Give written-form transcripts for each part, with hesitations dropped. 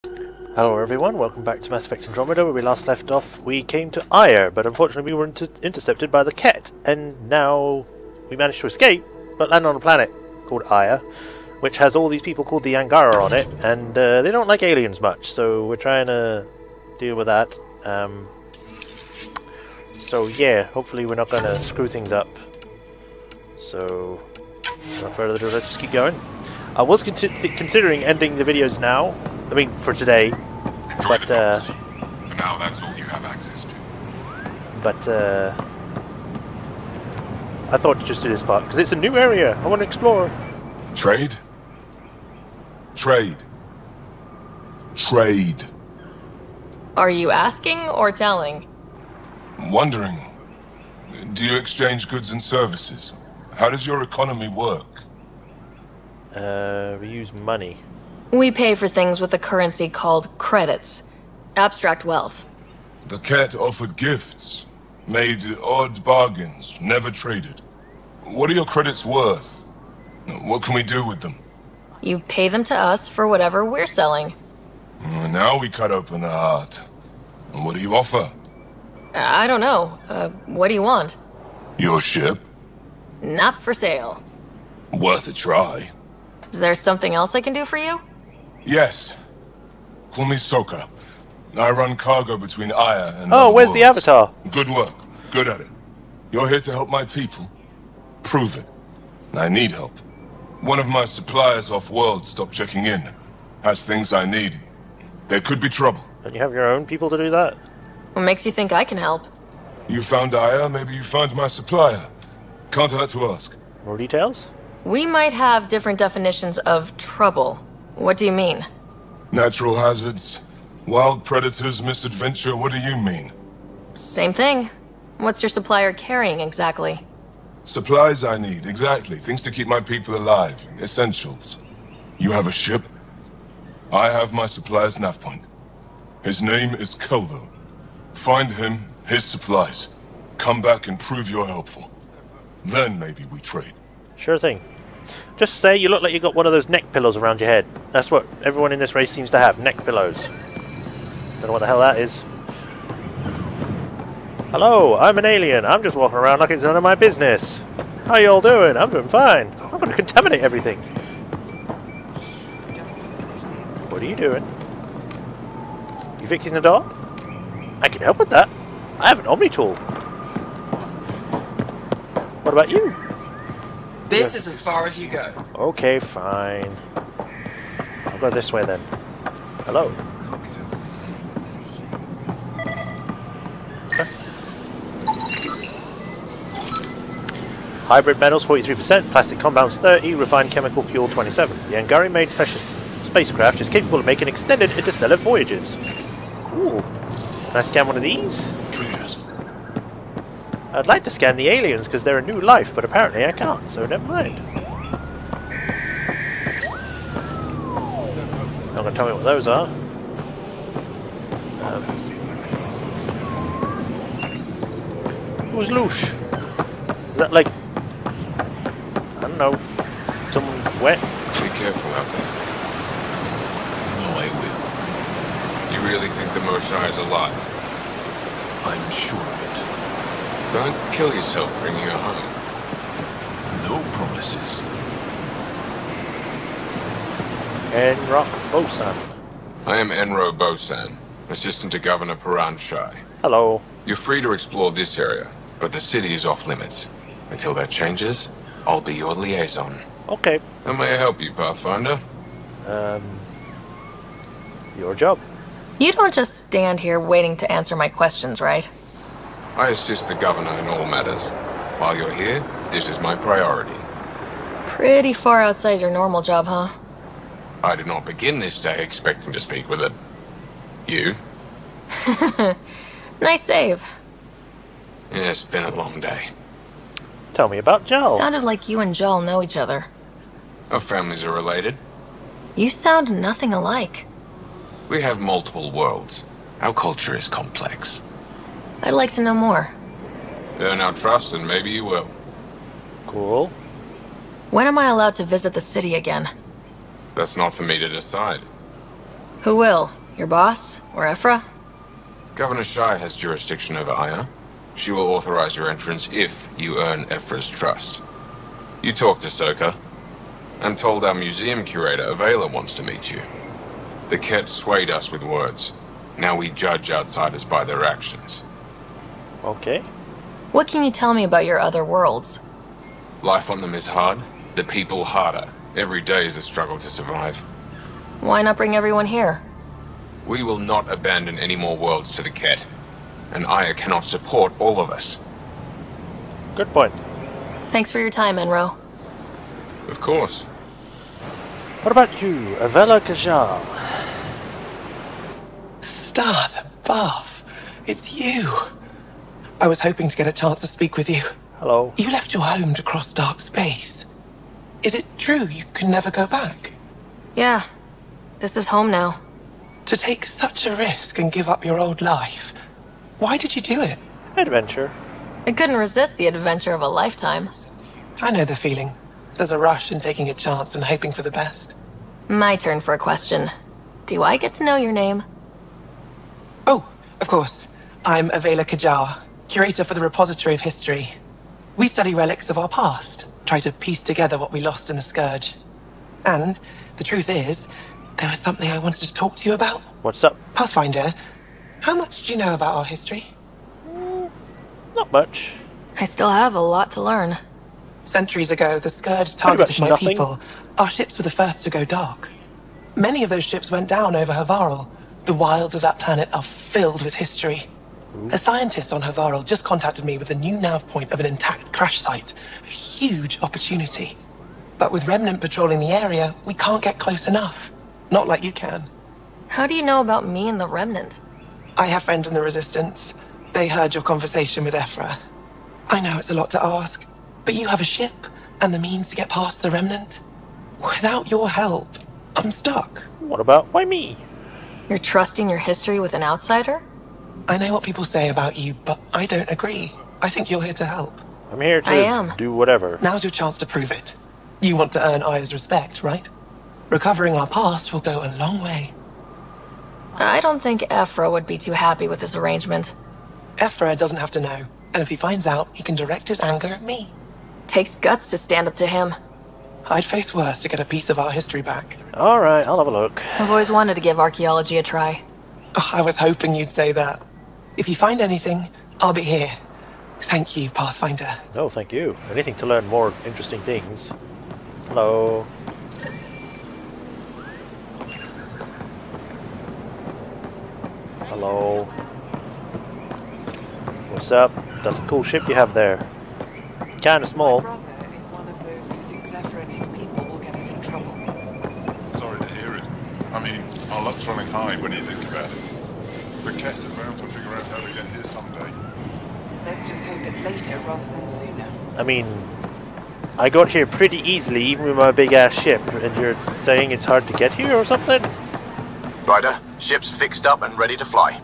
Hello everyone, welcome back to Mass Effect Andromeda. Where we last left off, we came to Ire, but unfortunately we were intercepted by the Ket, and now we managed to escape, but land on a planet called Ire, which has all these people called the Angara on it, and they don't like aliens much, so we're trying to deal with that. So yeah, hopefully we're not going to screw things up. So, without further ado, let's just keep going. I was considering ending the videos now, I mean, for today, but, For now, that's all you have access to. But, I thought to just do this part, because it's a new area, I want to explore. Trade? Trade. Trade. Are you asking or telling? Wondering, do you exchange goods and services? How does your economy work? We use money. We pay for things with a currency called credits. Abstract wealth. The Ket offered gifts, made odd bargains, never traded. What are your credits worth? What can we do with them? You pay them to us for whatever we're selling. Now we cut open the heart. What do you offer? I don't know. What do you want? Your ship? Not for sale. Worth a try. Is there something else I can do for you? Yes. Call me Soka. I run cargo between Aya and Oh, other where's the worlds. avatar? Good work. Good at it. You're here to help my people. Prove it. I need help. One of my suppliers off-world stopped checking in. Has things I need. There could be trouble. Don't you have your own people to do that? What makes you think I can help? You found Aya, maybe you found my supplier. Can't hurt to ask. More details? We might have different definitions of trouble. What do you mean? Natural hazards, wild predators, misadventure, what do you mean? Same thing. What's your supplier carrying exactly? Supplies I need, exactly. Things to keep my people alive. Essentials. You have a ship? I have my supplier's nav point. His name is Keldo. Find him, his supplies. Come back and prove you're helpful. Then maybe we trade. Sure thing. Just say you look like you got one of those neck pillows around your head. That's what everyone in this race seems to have, neck pillows. Don't know what the hell that is. Hello, I'm an alien. I'm just walking around like it's none of my business. How you all doing? I'm doing fine. I'm going to contaminate everything. What are you doing? You fixing the door? I can help with that. I have an Omni tool. What about you? This is as far as you go. Okay, fine. I'll go this way then. Hello. Huh. Hybrid metals 43%, plastic compounds 30, refined chemical fuel 27. The Angaran made special spacecraft is capable of making extended interstellar voyages. Cool. Can I scan one of these? I'd like to scan the aliens because they're a new life, but apparently I can't, so never mind. Not going to tell me what those are. Who's Loosh? Is that like... I don't know. Someone wet? Be careful out there. No, I will. You really think the Moshae is alive? I'm sure of it. Don't kill yourself bringing her home. No promises. Enrock Bosan. I am Enro Bosan, assistant to Governor Paranshai. Hello. You're free to explore this area, but the city is off limits. Until that changes, I'll be your liaison. Okay. How may I help you, Pathfinder? Your job. You don't just stand here waiting to answer my questions, right? I assist the governor in all matters. While you're here, this is my priority. Pretty far outside your normal job, huh? I did not begin this day expecting to speak with it. You? Nice save. Yeah, it's been a long day. Tell me about Jal. Sounded like you and Jal know each other. Our families are related. You sound nothing alike. We have multiple worlds. Our culture is complex. I'd like to know more. Earn our trust and maybe you will. Cool. When am I allowed to visit the city again? That's not for me to decide. Who will? Your boss? Or Ephra? Governor Shai has jurisdiction over Aya. She will authorize your entrance if you earn Ephra's trust. You talk to Soka. I'm told our museum curator, Avela, wants to meet you. The Ket swayed us with words. Now we judge outsiders by their actions. Okay. What can you tell me about your other worlds? Life on them is hard. The people harder. Every day is a struggle to survive. Why not bring everyone here? We will not abandon any more worlds to the Ket. And Aya cannot support all of us. Good point. Thanks for your time, Enro. Of course. What about you, Avela Kajar? Stars above. It's you. I was hoping to get a chance to speak with you. Hello. You left your home to cross dark space. Is it true you can never go back? Yeah. This is home now. To take such a risk and give up your old life, why did you do it? Adventure. I couldn't resist the adventure of a lifetime. I know the feeling. There's a rush in taking a chance and hoping for the best. My turn for a question. Do I get to know your name? Oh, of course. I'm Avela Kajar, curator for the Repository of History. We study relics of our past, try to piece together what we lost in the Scourge. And the truth is, there was something I wanted to talk to you about. What's up? Pathfinder, how much do you know about our history? Not much. I still have a lot to learn. Centuries ago, the Scourge targeted my nothing. people. Our ships were the first to go dark. Many of those ships went down over Havarl. The wilds of that planet are filled with history. A scientist on Havarl just contacted me with a new nav point of an intact crash site. A huge opportunity. But with Remnant patrolling the area, we can't get close enough. Not like you can. How do you know about me and the Remnant? I have friends in the Resistance. They heard your conversation with Ephra. I know it's a lot to ask, but you have a ship and the means to get past the Remnant. Without your help, I'm stuck. What about why me? You're trusting your history with an outsider? I know what people say about you, but I don't agree. I think you're here to help. I'm here I am. to do whatever. Now's your chance to prove it. You want to earn Aya's respect, right? Recovering our past will go a long way. I don't think Ephra would be too happy with this arrangement. Ephra doesn't have to know, and if he finds out, he can direct his anger at me. Takes guts to stand up to him. I'd face worse to get a piece of our history back. Alright, I'll have a look. I've always wanted to give archaeology a try. Oh, I was hoping you'd say that. If you find anything, I'll be here. Thank you, Pathfinder. No, thank you. Anything to learn more interesting things. Hello. Hello. What's up? That's a cool ship you have there. Kinda small. My brother is one of those who thinks Ephra and his people will get us in trouble. Sorry to hear it. I mean, our luck's running high when you think about it. The Ket are bound to figure out how to get here someday. Let's just hope it's later rather than sooner. I mean, I got here pretty easily, even with my big ass ship, and you're saying it's hard to get here or something? Ryder, ship's fixed up and ready to fly.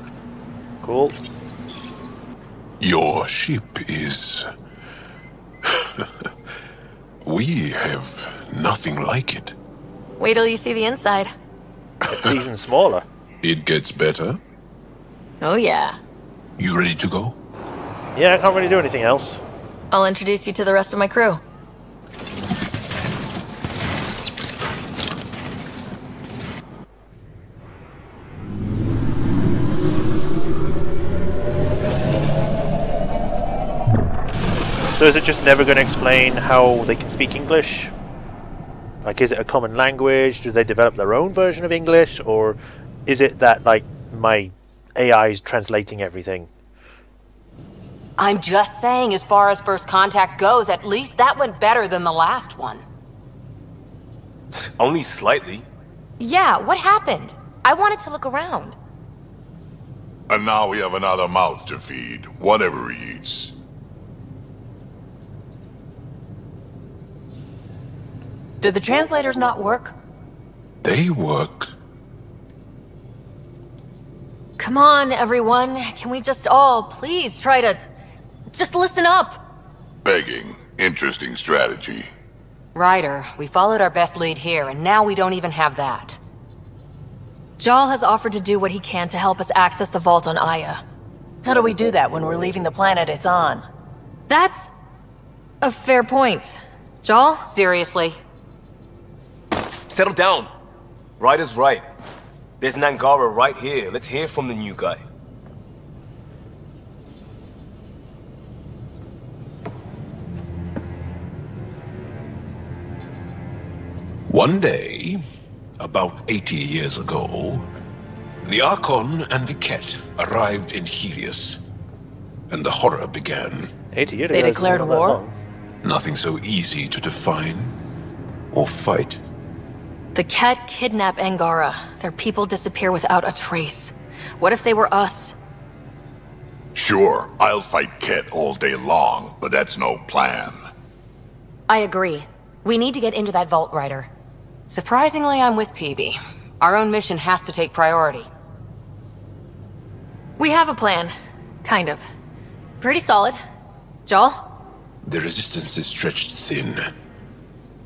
Cool. Your ship is... We have nothing like it. Wait till you see the inside. It's even smaller. It gets better. Oh yeah. You ready to go? Yeah, I can't really do anything else. I'll introduce you to the rest of my crew. So is it just never going to explain how they can speak English? Like, is it a common language? Do they develop their own version of English? Or is it that, like, my AI is translating everything? I'm just saying, as far as first contact goes, at least that went better than the last one. Only slightly. Yeah, what happened? I wanted to look around. And now we have another mouth to feed, whatever he eats. Did the translators not work? They work. Come on, everyone. Can we just all please try to... just listen up? Begging. Interesting strategy. Ryder, we followed our best lead here, and now we don't even have that. Jal has offered to do what he can to help us access the vault on Aya. How do we do that when we're leaving the planet it's on? That's a fair point. Jal? Seriously? Settle down. Ryder's right. There's an Angara right here. Let's hear from the new guy. One day, about 80 years ago, the Archon and the Ket arrived in Helios, and the horror began. 80 years They ago, declared isn't that war? long. Nothing so easy to define or fight. The Ket kidnap Angara. Their people disappear without a trace. What if they were us? Sure, I'll fight Ket all day long, but that's no plan. I agree. We need to get into that vault, Ryder. Surprisingly, I'm with PB. Our own mission has to take priority. We have a plan. Kind of. Pretty solid. Jal? The resistance is stretched thin.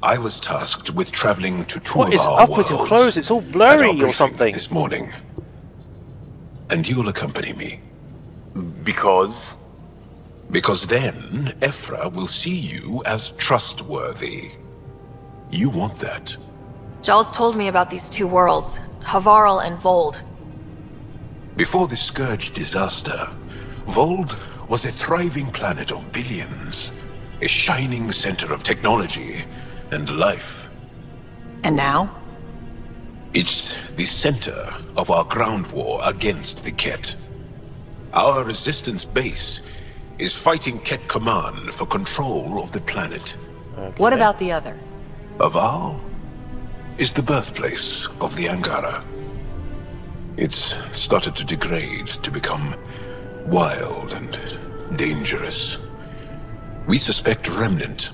I was tasked with traveling to two What of is our up worlds. with your clothes? It's all at blurry our or briefing something. this morning. And you'll accompany me. Because? Because then, Ephra will see you as trustworthy. You want that. Jal's told me about these two worlds, Havarl and Vold. Before the Scourge disaster, Vold was a thriving planet of billions. A shining center of technology and life. And now? It's the center of our ground war against the Ket. Our resistance base is fighting Ket Command for control of the planet. Okay. What about the other? Aval is the birthplace of the Angara. It's started to degrade, to become wild and dangerous. We suspect Remnant.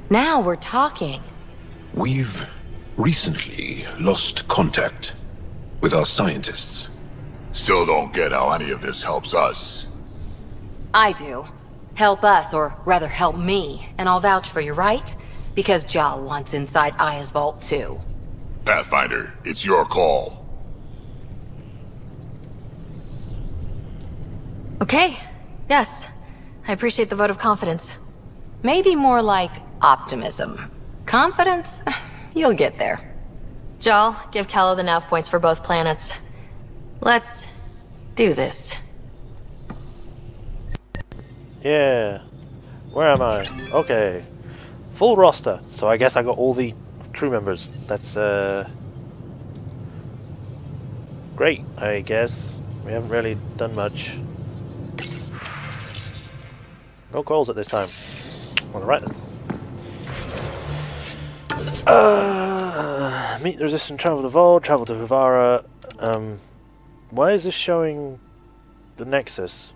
Now we're talking. We've recently lost contact with our scientists. Still don't get how any of this helps us. I do. Help us, or rather help me, and I'll vouch for you, right? Because Jal wants inside Aya's vault too. Pathfinder, it's your call. Okay. Yes. I appreciate the vote of confidence. Maybe more like optimism. Confidence? You'll get there. Jal, give Callow the nav points for both planets. Let's do this. Yeah. Where am I? Okay. Full roster. So I guess I got all the crew members. That's great, I guess. We haven't really done much. No calls at this time. Alright then. Meet the resistance, travel to Vol, travel to Vivara. Why is this showing the Nexus?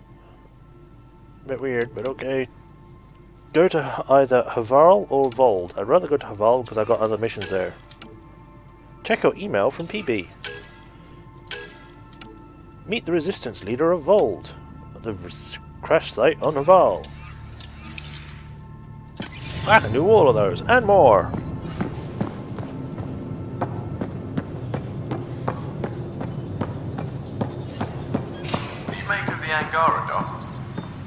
A bit weird, but okay. Go to either Havarl or Vold. I'd rather go to Havarl because I've got other missions there. Check your email from PB. Meet the resistance leader of Vold at the crash site on Havarl. I can do all of those and more. What do you make of the Angara, Doc?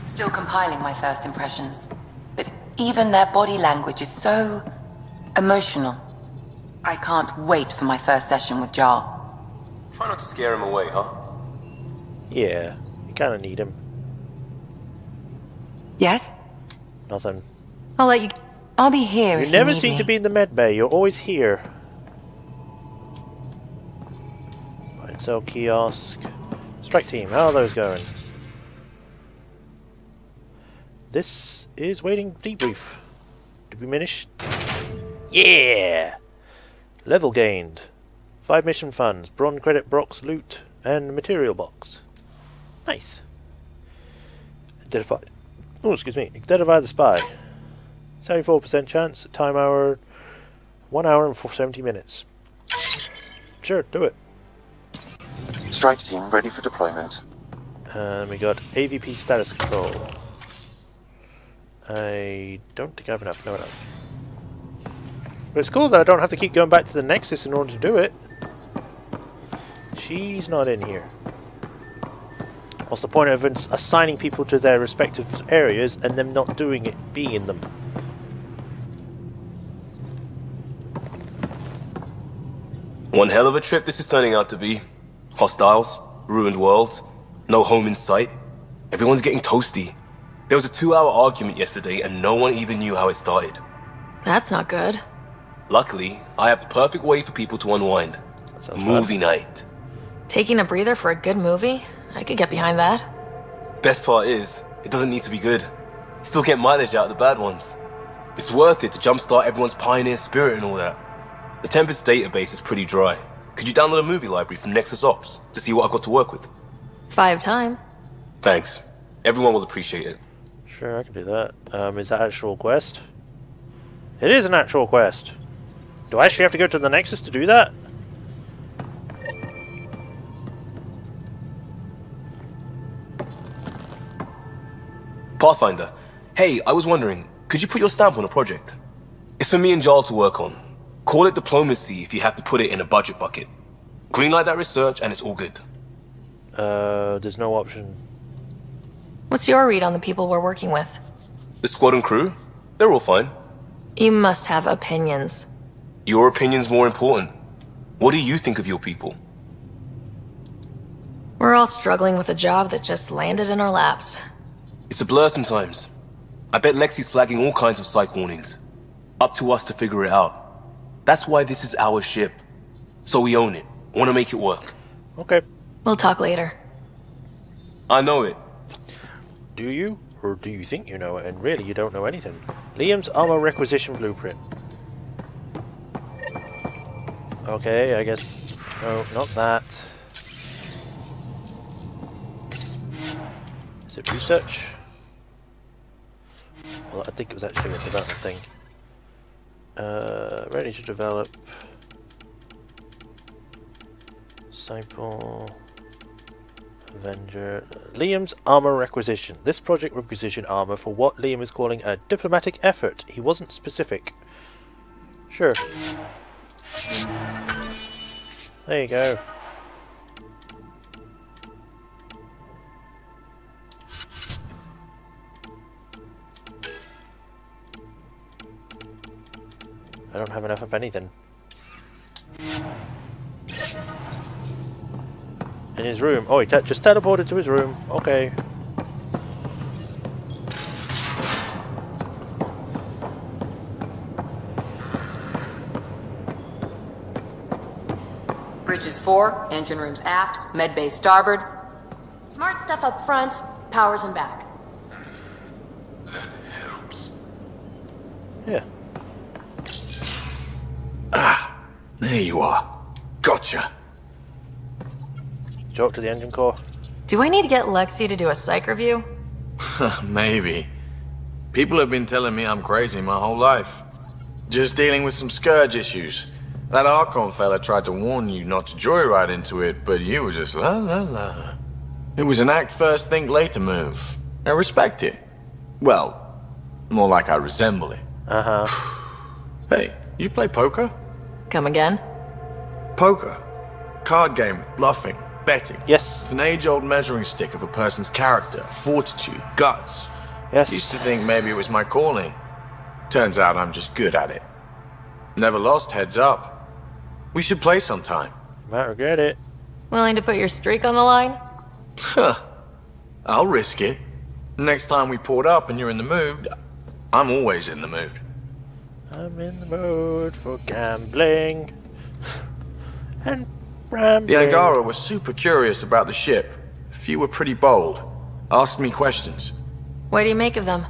Still compiling my first impressions. But even their body language is so emotional. I can't wait for my first session with Jal. Try not to scare him away, huh? Yeah, you kind of need him. Yes? Nothing. I'll let you... I'll be here You if never you need seem me. to be in the med bay. You're always here. Right, cell kiosk. Strike team. How are those going? This is waiting debrief. Did we finish? Yeah! Level gained. 5 mission funds, bronze credit box loot, and material box. Nice. Identify. Oh, excuse me. Identify the spy. 74% chance. Time hour. 1 hour and 70 minutes. Sure, do it. Strike team ready for deployment. And we got AVP status control. I don't think I have enough. No enough. But it's cool that I don't have to keep going back to the Nexus in order to do it. she's not in here. What's the point of assigning people to their respective areas and them not doing it, being in them? One hell of a trip this is turning out to be. Hostiles, ruined worlds, no home in sight. Everyone's getting toasty. There was a 2-hour argument yesterday and no one even knew how it started. That's not good. Luckily, I have the perfect way for people to unwind. Movie night. Taking a breather for a good movie? I could get behind that. Best part is, it doesn't need to be good. Still get mileage out of the bad ones. It's worth it to jumpstart everyone's pioneer spirit and all that. The Tempest database is pretty dry. Could you download a movie library from Nexus Ops to see what I've got to work with? 5 time. Thanks. Everyone will appreciate it. Sure, I can do that. Is that actual quest? It is an actual quest. Do I actually have to go to the Nexus to do that? Pathfinder. Hey, I was wondering, could you put your stamp on a project? It's for me and Jarl to work on. Call it diplomacy if you have to put it in a budget bucket. Greenlight that research and it's all good. There's no option. What's your read on the people we're working with? The squad and crew? They're all fine. You must have opinions. Your opinion's more important. What do you think of your people? We're all struggling with a job that just landed in our laps. It's a blur sometimes. I bet Lexi's flagging all kinds of psych warnings. Up to us to figure it out. That's why this is our ship. So we own it. Want to make it work. Okay. We'll talk later. I know it. Do you? Or do you think you know it and really you don't know anything? Liam's armor requisition blueprint. Okay, I guess... No, not that. Is it research? Well, I think it was actually a development thing. Ready to develop. Sample. Avenger. Liam's armor requisition. This project requisitioned armor for what Liam is calling a diplomatic effort. He wasn't specific. Sure. There you go. I don't have enough of anything. In his room. Oh, he just teleported to his room. Okay. Bridges 4, engine rooms aft, med bay starboard. Smart stuff up front, powers in back. Yeah. Ah, there you are. Gotcha. Talk to the engine core. Do I need to get Lexi to do a psych review? Maybe. People have been telling me I'm crazy my whole life. Just dealing with some scourge issues. That Archon fella tried to warn you not to joyride into it, but you were just la la la. It was an act first, think later move. I respect it. Well, more like I resemble it. Uh-huh. Hey, you play poker? Come again? Poker. Card game with bluffing, betting. Yes. It's an age-old measuring stick of a person's character, fortitude, guts. Yes. Used to think maybe it was my calling. Turns out I'm just good at it. Never lost, heads up. We should play sometime. Might regret it. Willing to put your streak on the line? Huh. I'll risk it. Next time we port up and you're in the mood, I'm always in the mood. I'm in the mood for gambling. And rambling. The Angara was super curious about the ship. A few were pretty bold. Asked me questions. What do you make of them?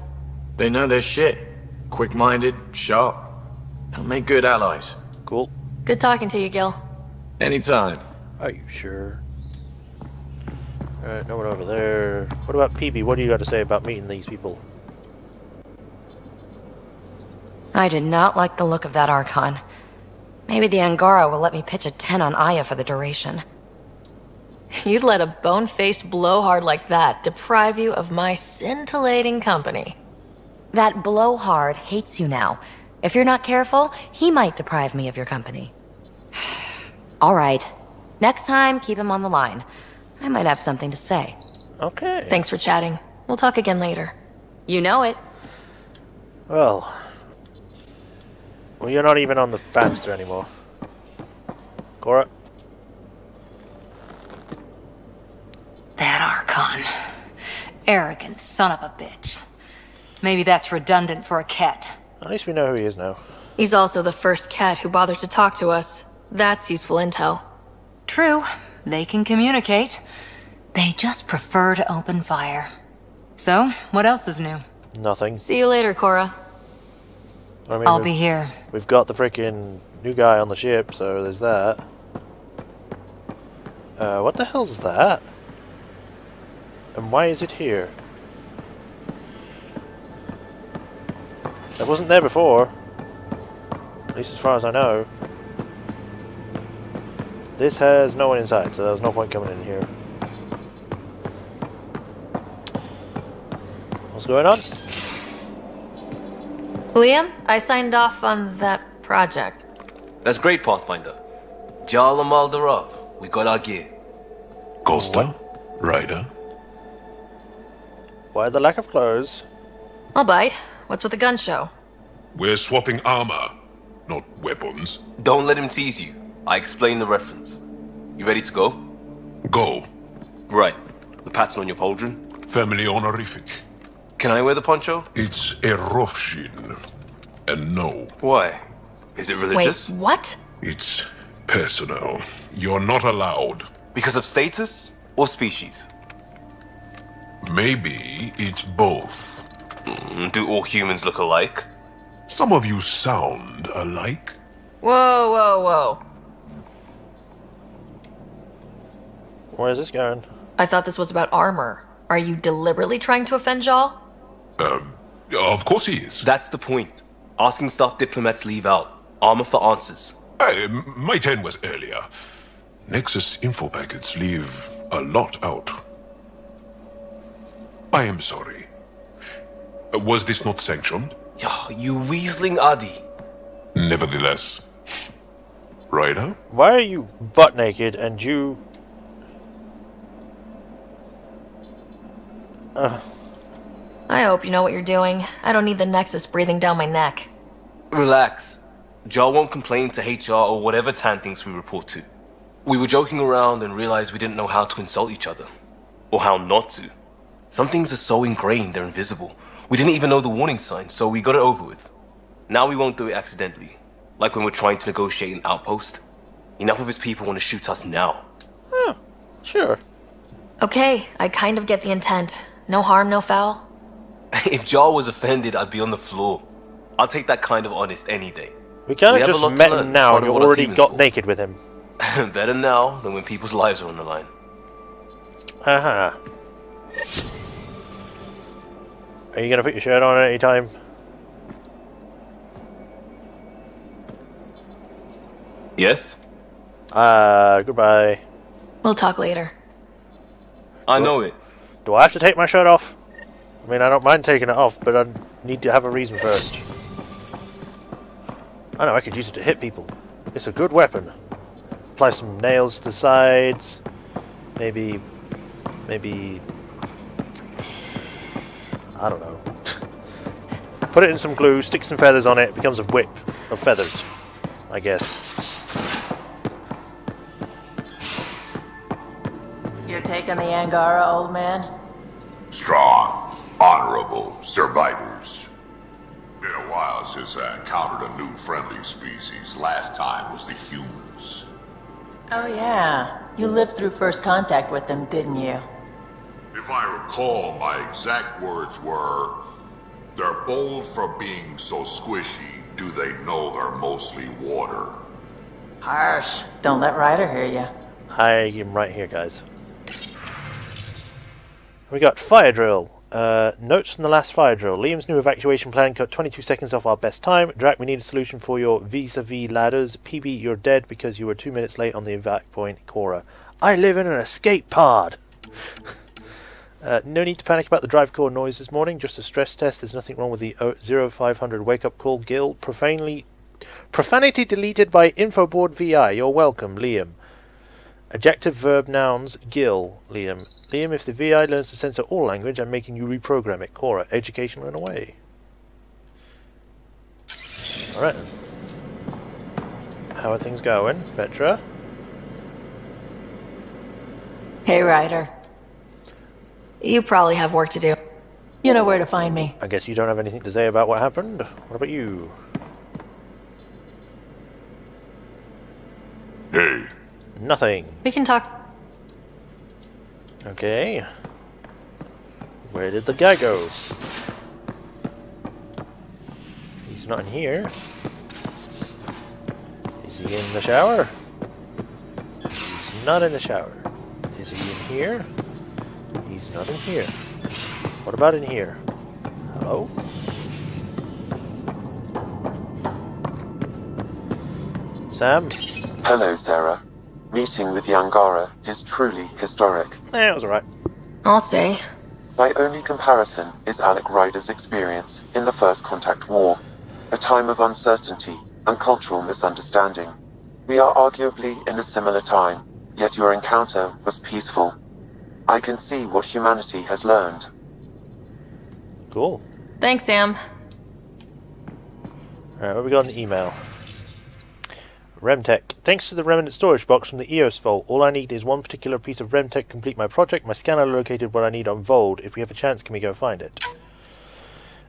They know their shit. Quick-minded, sharp. They'll make good allies. Cool. Good talking to you, Gil. Anytime. Are you sure? Alright, no one over there. What about PB? What do you got to say about meeting these people? I did not like the look of that Archon. Maybe the Angara will let me pitch a 10 on Aya for the duration. You'd let a bone-faced blowhard like that deprive you of my scintillating company. That blowhard hates you now. If you're not careful, he might deprive me of your company. All right. Next time, keep him on the line. I might have something to say. Okay. Thanks for chatting. We'll talk again later. You know it. Well, you're not even on the Bamster anymore. Cora? That Archon. Arrogant son of a bitch. Maybe that's redundant for a cat. At least we know who he is now. He's also the first cat who bothered to talk to us. That's useful intel. True. They can communicate. They just prefer to open fire. So, what else is new? Nothing. See you later, Cora. I mean, I'll be here. We've got the freaking new guy on the ship, so there's that. What the hell's that? And why is it here? It wasn't there before. At least as far as I know. This has no one inside, so there's no point coming in here. What's going on? Liam, I signed off on that project. That's great, Pathfinder. Jala Maldarov, we got our gear. Costa? Ryder? Why the lack of clothes? I'll bite. What's with the gun show? We're swapping armor, not weapons. Don't let him tease you. I explained the reference. You ready to go? Go. Right. The pattern on your pauldron? Family honorific. Can I wear the poncho? It's a Rofshin. And no. Why? Is it religious? Wait, what? It's personal. You're not allowed. Because of status or species? Maybe it's both. Do all humans look alike? Some of you sound alike. Whoa, whoa, whoa. Where's this going? I thought this was about armor. Are you deliberately trying to offend Jal? Of course he is. That's the point. Asking stuff diplomats leave out. Armor for answers. My turn was earlier. Nexus info packets leave a lot out. I am sorry. Was this not sanctioned? You weaseling Adi. Nevertheless. Ryder? Why are you butt naked and you... I hope you know what you're doing. I don't need the Nexus breathing down my neck. Relax. Jar won't complain to HR or whatever Tan thinks we report to. We were joking around and realized we didn't know how to insult each other. Or how not to. Some things are so ingrained they're invisible. We didn't even know the warning sign, so we got it over with. Now we won't do it accidentally. Like when we're trying to negotiate an outpost. Enough of his people want to shoot us now. Sure. Okay, I kind of get the intent. No harm, no foul. If Jar was offended, I'd be on the floor. I'll take that kind of honest any day. We can't have just met him now and you already got naked with him. Better now than when people's lives are on the line. Haha. Are you gonna put your shirt on at any time? Yes? Goodbye. We'll talk later. I know it. Do I have to take my shirt off? I mean, I don't mind taking it off, but I need to have a reason first. I know I could use it to hit people. It's a good weapon. Apply some nails to the sides. Maybe... I don't know. Put it in some glue, stick some feathers on it, it becomes a whip of feathers, I guess. You're taking the Angara, old man? Strong, honorable survivors. Been a while since I encountered a new friendly species. Last time was the humans. Oh yeah, you lived through first contact with them, didn't you? If I recall, my exact words were, "They're bold for being so squishy. Do they know they're mostly water?" Harsh. Don't let Ryder hear you. I am right here, guys. We got fire drill. Notes from the last fire drill. Liam's new evacuation plan cut 22 seconds off our best time. Drac, we need a solution for your vis-a-vis ladders. PB, you're dead because you were 2 minutes late on the evac point. Cora, I live in an escape pod. No need to panic about the drive core noise this morning. Just a stress test. There's nothing wrong with the 0500 wake-up call. Gil, profanity deleted by Infoboard VI. You're welcome, Liam. Adjective, verb, nouns, Gil, Liam. Liam, if the VI learns to censor all language, I'm making you reprogram it. Cora, education run away. Alright then. How are things going, Petra? Hey, Ryder. You probably have work to do. You know where to find me. I guess you don't have anything to say about what happened. What about you? Hey. Nothing. We can talk. Okay. Where did the guy go? He's not in here. Is he in the shower? He's not in the shower. Is he in here? He's not in here. What about in here? Hello? Sam? Hello, Sarah. Meeting with the Angara is truly historic. It was alright. I'll stay. My only comparison is Alec Ryder's experience in the First Contact War, a time of uncertainty and cultural misunderstanding. We are arguably in a similar time, yet your encounter was peaceful. I can see what humanity has learned. Cool. Thanks, Sam. Alright, what we got in the email? Remtech. Thanks to the remnant storage box from the EOS vault, all I need is one particular piece of Remtech to complete my project. My scanner located what I need on Vold. If we have a chance, can we go find it?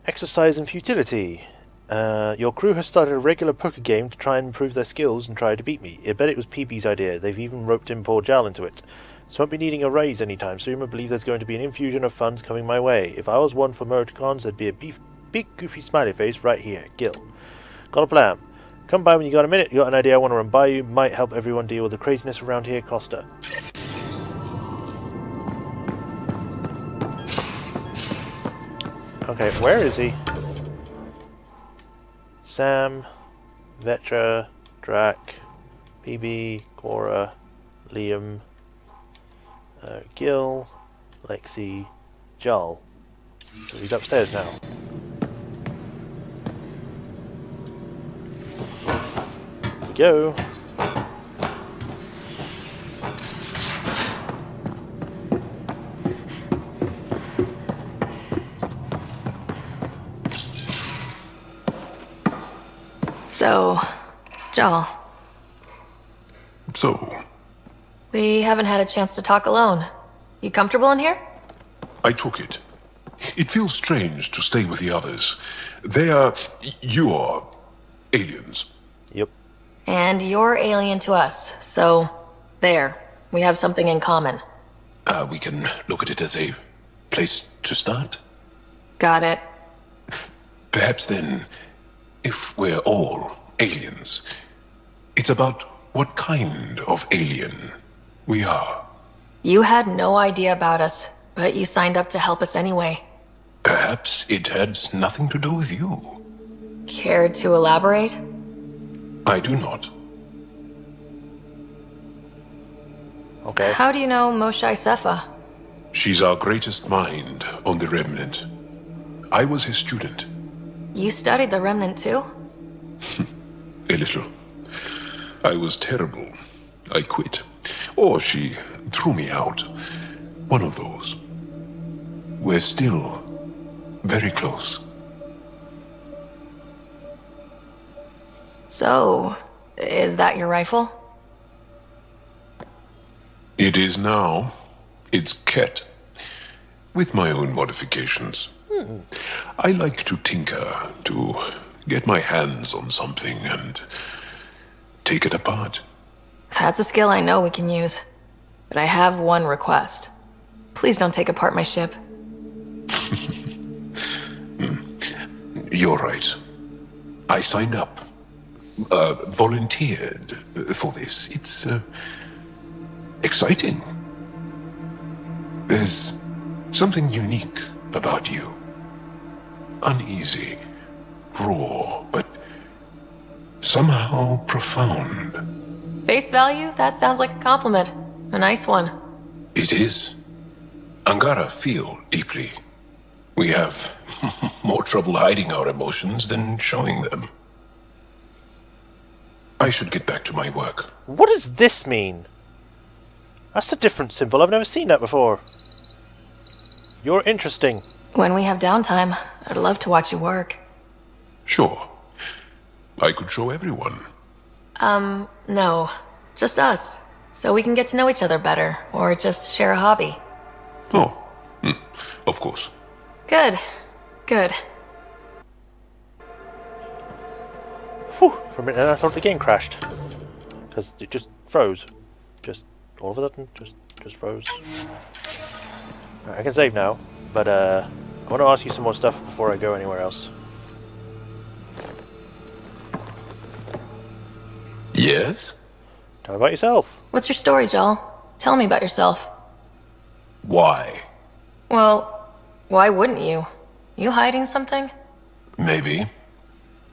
Exercise and futility. Your crew has started a regular poker game to try and improve their skills and try to beat me. I bet it was PB's idea. They've even roped in poor Jal into it. So I won't be needing a raise anytime soon. I believe there's going to be an infusion of funds coming my way. If I was one for emoticons, there'd be a big goofy smiley face right here. Gil. Got a plan. Come by when you got a minute. You got an idea I want to run by you. Might help everyone deal with the craziness around here. Costa. Okay, where is he? Sam, Vetra, Drac, PB, Cora, Liam, Gil, Lexi, Jal. So he's upstairs now. Here we go. So, Jal. So? We haven't had a chance to talk alone. You comfortable in here? I took it. It feels strange to stay with the others. They are... you are... aliens. Yep. And you're alien to us, so... there. We have something in common. We can look at it as a place to start. Got it. Perhaps then, if we're all aliens, it's about what kind of alien we are. You had no idea about us, but you signed up to help us anyway. Perhaps it had nothing to do with you. Care to elaborate? I do not. Okay. How do you know Moshae Sefa? She's our greatest mind on the Remnant. I was his student. You studied the Remnant too? A little. I was terrible. I quit. Or she threw me out. One of those. We're still very close. So, is that your rifle? It is now. It's Ket. With my own modifications. I like to tinker, to get my hands on something and take it apart. That's a skill I know we can use. But I have one request. Please don't take apart my ship. You're right. I signed up. Volunteered for this. It's exciting. There's something unique about you. Uneasy, raw, but somehow profound. Face value? That sounds like a compliment. A nice one. It is. Angara feel deeply. We have more trouble hiding our emotions than showing them. I should get back to my work. What does this mean? That's a different symbol. I've never seen that before. You're interesting. When we have downtime, I'd love to watch you work. Sure. I could show everyone. No. Just us. So we can get to know each other better, or just share a hobby. Oh, of course. Good. Good. Whew, for a minute I thought the game crashed. Because it just froze. Just all of a sudden, just froze. Right, I can save now, but I want to ask you some more stuff before I go anywhere else. Yes? Tell me about yourself. What's your story, Joel? Tell me about yourself. Why? Well, why wouldn't you? You hiding something? Maybe.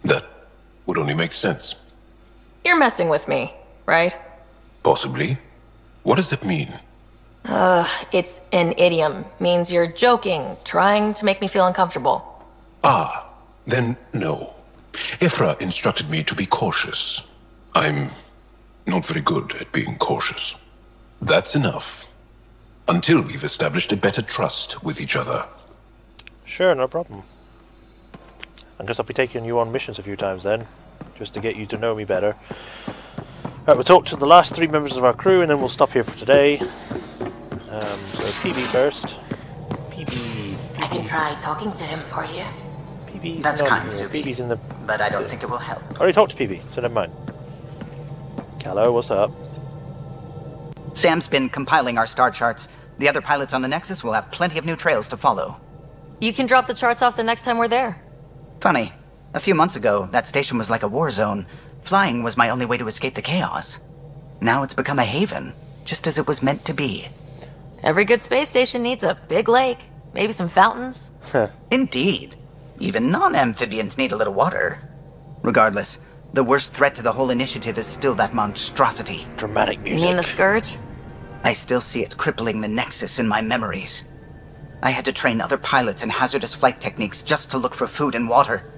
That would only make sense. You're messing with me, right? Possibly. What does that mean? It's an idiom. Means you're joking, trying to make me feel uncomfortable. Ah, then no. Ephra instructed me to be cautious. I'm not very good at being cautious. That's enough. Until we've established a better trust with each other. Sure, no problem. I guess I'll be taking you on missions a few times then, just to get you to know me better. Right, we'll talk to the last 3 members of our crew and then we'll stop here for today. So PB first. PB. I can try talking to him for you. PB's That's not kind, here. Subi. PB's in the... But I don't think it will help. I already talked to PB, so never mind. Callow, what's up? Sam's been compiling our star charts. The other pilots on the Nexus will have plenty of new trails to follow. You can drop the charts off the next time we're there. Funny. A few months ago, that station was like a war zone. Flying was my only way to escape the chaos. Now it's become a haven, just as it was meant to be. Every good space station needs a big lake, maybe some fountains. Indeed. Even non-amphibians need a little water. Regardless, the worst threat to the whole initiative is still that monstrosity. Dramatic music. You mean the Scourge? I still see it crippling the Nexus in my memories. I had to train other pilots in hazardous flight techniques just to look for food and water.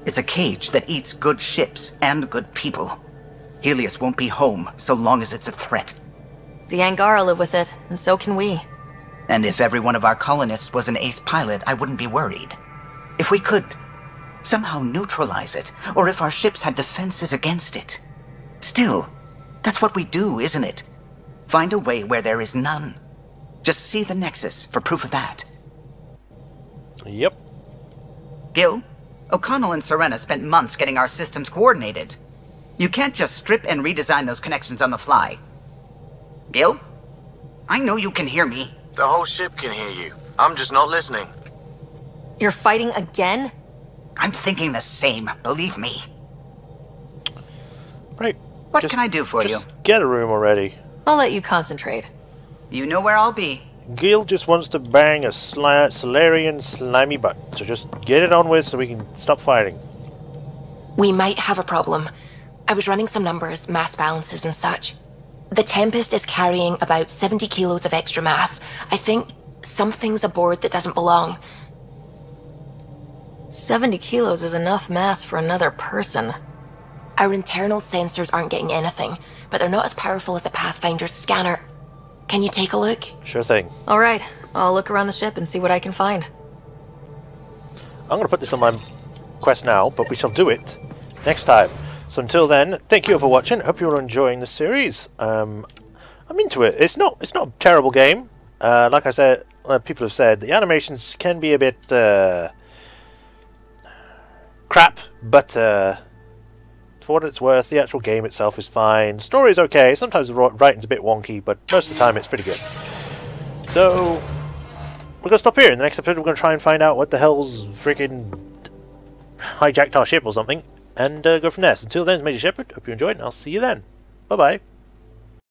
It's a cage that eats good ships and good people. Helios won't be home so long as it's a threat. The Angara live with it, and so can we. And if every one of our colonists was an ace pilot, I wouldn't be worried. If we could somehow neutralize it, or if our ships had defenses against it. Still, that's what we do, isn't it? Find a way where there is none. Just see the Nexus for proof of that. Yep. Gil, O'Connell and Serena spent months getting our systems coordinated. You can't just strip and redesign those connections on the fly. Gil? I know you can hear me. The whole ship can hear you. I'm just not listening. You're fighting again? I'm thinking the same, believe me. Right. What can I do for you? Get a room already. I'll let you concentrate. You know where I'll be. Gil just wants to bang a Solarian slimy butt, so just get it on with so we can stop fighting. We might have a problem. I was running some numbers, mass balances and such. The Tempest is carrying about 70 kilos of extra mass. I think something's aboard that doesn't belong. 70 kilos is enough mass for another person. Our internal sensors aren't getting anything, but they're not as powerful as a Pathfinder's scanner. Can you take a look? Sure thing. Alright, I'll look around the ship and see what I can find. I'm going to put this on my quest now, but we shall do it next time. So until then, thank you for watching. Hope you're enjoying the series. I'm into it. It's not a terrible game. Like I said, people have said, the animations can be a bit crap, but for what it's worth, the actual game itself is fine. Story's okay. Sometimes the writing's a bit wonky, but most of the time it's pretty good. So we're going to stop here. In the next episode, we're going to try and find out what the hell's freaking hijacked our ship or something, and go from there. So until then, it's Majorshepard. Hope you enjoyed, and I'll see you then. Bye-bye.